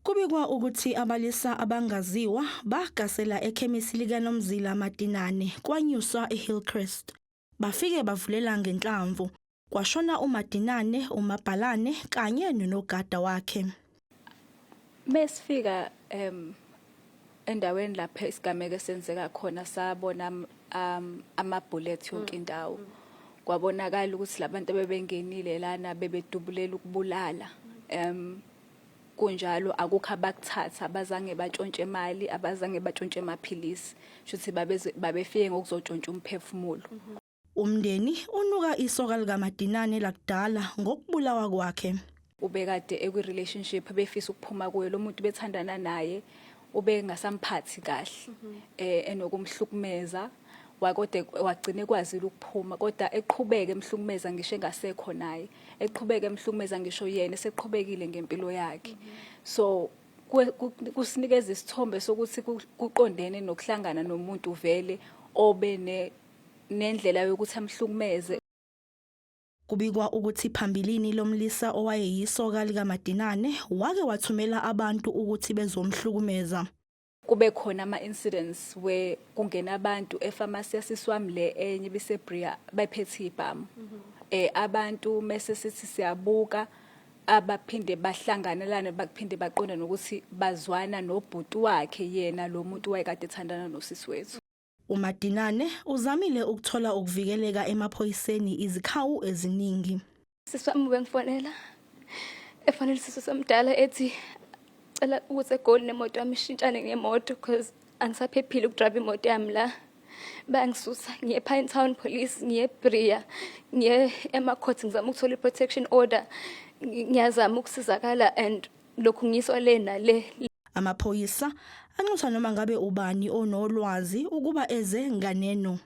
Kubikwa ukuthi abalisa abangaziwa bagasela ekhemisi likaNomzila Madinane kwanyuswa eHillcrest. Bafike bavulela ngenhlamvu. Kwashona uMadinane, uMabhalane kanye nonogada wakhe. Mesifika endaweni lapha isigameko senzeka khona sabona ama-bullet yonke indawo. Kwabonakala ukuthi labantu bebengenile lana bebedubulela ukubulala. Kunjalo akukho abakuthatha abazange batshontshe imali abazange batshontshe amaphilisi shuthi babefike ngokuzotshontsha umphefumulo. Umndeni unuka isoka likaMadinane lakudala ngokubulawa kwakhe. Ubekade ekwi-relationship befisa ukuphuma kuyo lo muntu bethandana naye ubengasamphathi kahle enokumhlukumeza wakode wagcina kwazile ukuphuma kodwa eqhubeke emhlukumeza ngisho engasekho naye eqhubeke emhlukumeza ngisho yena seqhubekile ngempilo yakhe. So kusinikeza isithombe sokuthi kuqondene nokuhlangana nomuntu vele obe nendlela yokuthi amhlukumeze. Kubikwa ukuthi phambilini lomlisa owayeyisoka likaMadinane wake wathumela abantu ukuthi bezomhlukumeza. Kube khona ama-incidents where kungena abantu epharmacy yasiswami le enye biseBria bephethe ibhamu. Abantu mase sithi siyabuka abaphinde bahlanganelane baphinde baqonda nokuthi bazwana nobhuti wakhe yena lo muntu wayekade ethandana nosisi wethu. uMadinane uzamile ukuthola ukuvikeleka emaphoyiseni izikhawu eziningi. Siswami bengifonela efanele sisi samdala ethi cela ukuthi egoli nemoto yami ishintshane ngemoto because angisaphephile ukudrive imoto yami la. Bangisusa ngiye Pine Town Police ngiye Bria ngiye emacourt ngizama ukuthola protection order ngiyazama ukusizakala and lokhu ngisole nale. Amaphoyisa anxusa noma ngabe ubani onolwazi ukuba eze nganeno.